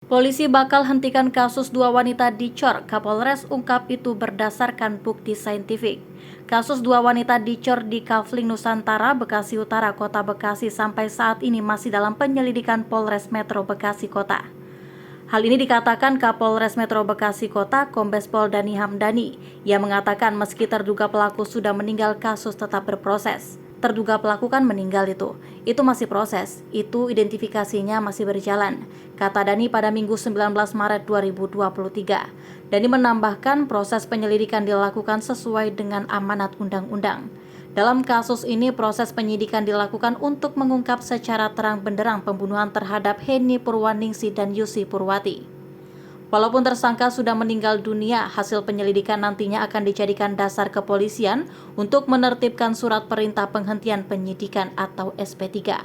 Polisi bakal hentikan kasus dua wanita dicor, Kapolres ungkap itu berdasarkan bukti saintifik. Kasus dua wanita dicor di Kafling Nusantara, Bekasi Utara, Kota Bekasi sampai saat ini masih dalam penyelidikan Polres Metro Bekasi Kota. Hal ini dikatakan Kapolres Metro Bekasi Kota, Kombes Pol Dani Hamdani. Ia mengatakan meski terduga pelaku sudah meninggal, kasus tetap berproses. Terduga pelaku kan meninggal itu masih proses, itu identifikasinya masih berjalan, kata Dani pada Minggu 19 Maret 2023. Dani menambahkan proses penyelidikan dilakukan sesuai dengan amanat undang-undang. Dalam kasus ini, proses penyidikan dilakukan untuk mengungkap secara terang benderang pembunuhan terhadap Henny Purwaningsi dan Yusi Purwati. Walaupun tersangka sudah meninggal dunia, hasil penyelidikan nantinya akan dijadikan dasar kepolisian untuk menertibkan surat perintah penghentian penyidikan atau SP3.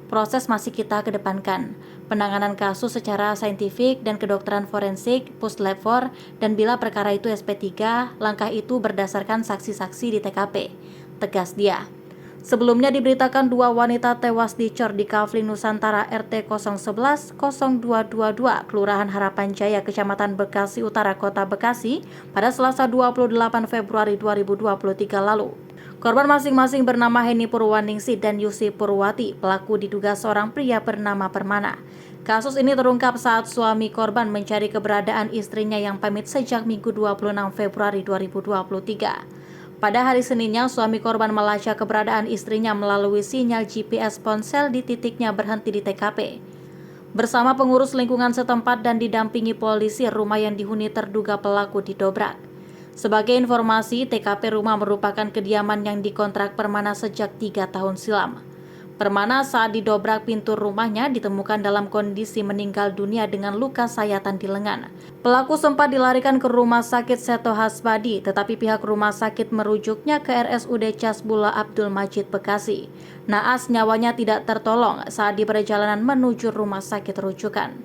Proses masih kita kedepankan, penanganan kasus secara saintifik dan kedokteran forensik, puslab 4, dan bila perkara itu SP3, langkah itu berdasarkan saksi-saksi di TKP, tegas dia. Sebelumnya diberitakan dua wanita tewas dicor di Kafling Nusantara RT 011 0222 Kelurahan Harapan Jaya, Kecamatan Bekasi Utara, Kota Bekasi pada Selasa 28 Februari 2023 lalu. Korban masing-masing bernama Henny Purwaningsi dan Yusi Purwati. Pelaku diduga seorang pria bernama Permana. Kasus ini terungkap saat suami korban mencari keberadaan istrinya yang pamit sejak Minggu 26 Februari 2023. Pada hari Seninnya, suami korban melacak keberadaan istrinya melalui sinyal GPS ponsel di titiknya berhenti di TKP. Bersama pengurus lingkungan setempat dan didampingi polisi, rumah yang dihuni terduga pelaku didobrak. Sebagai informasi, TKP rumah merupakan kediaman yang dikontrak Permana sejak 3 tahun silam. Permana saat didobrak pintu rumahnya ditemukan dalam kondisi meninggal dunia dengan luka sayatan di lengan. Pelaku sempat dilarikan ke Rumah Sakit Seto Hasbadi, tetapi pihak rumah sakit merujuknya ke RSUD Casbula Abdul Majid Bekasi. Naas nyawanya tidak tertolong saat di perjalanan menuju rumah sakit rujukan.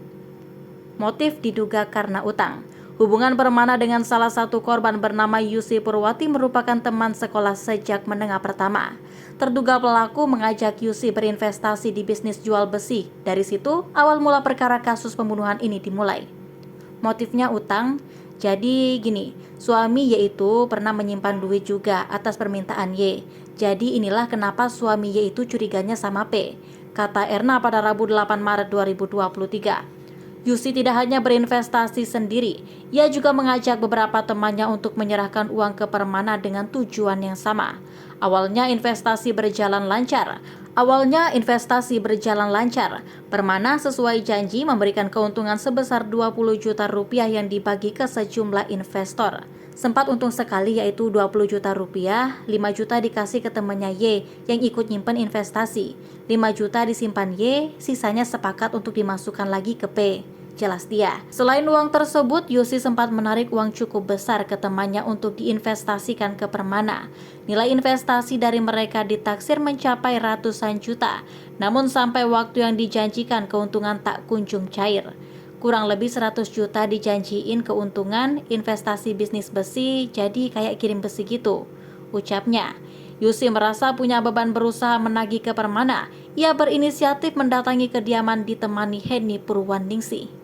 Motif diduga karena utang. Hubungan Permana dengan salah satu korban bernama Yusi Purwati merupakan teman sekolah sejak menengah pertama. Terduga pelaku mengajak Yusi berinvestasi di bisnis jual besi. Dari situ, awal mula perkara kasus pembunuhan ini dimulai. Motifnya utang. Jadi gini, suami Y itu pernah menyimpan duit juga atas permintaan Y. Jadi inilah kenapa suami Y itu curiganya sama P, kata Erna pada Rabu 8 Maret 2023. Yusi tidak hanya berinvestasi sendiri, ia juga mengajak beberapa temannya untuk menyerahkan uang ke Permana dengan tujuan yang sama. Awalnya investasi berjalan lancar. Permana sesuai janji memberikan keuntungan sebesar 20 juta rupiah yang dibagi ke sejumlah investor. Sempat untung sekali yaitu 20 juta rupiah, 5 juta dikasih ke temannya Y yang ikut nyimpen investasi. 5 juta disimpan Y, sisanya sepakat untuk dimasukkan lagi ke P. Jelas dia. Selain uang tersebut, Yusi sempat menarik uang cukup besar ke temannya untuk diinvestasikan ke Permana. Nilai investasi dari mereka ditaksir mencapai ratusan juta. Namun sampai waktu yang dijanjikan keuntungan tak kunjung cair. Kurang lebih 100 juta dijanjiin keuntungan investasi bisnis besi, jadi kayak kirim besi gitu, ucapnya. Yusi merasa punya beban berusaha menagih ke Permana. Ia berinisiatif mendatangi kediaman ditemani Henny Purwaningsi.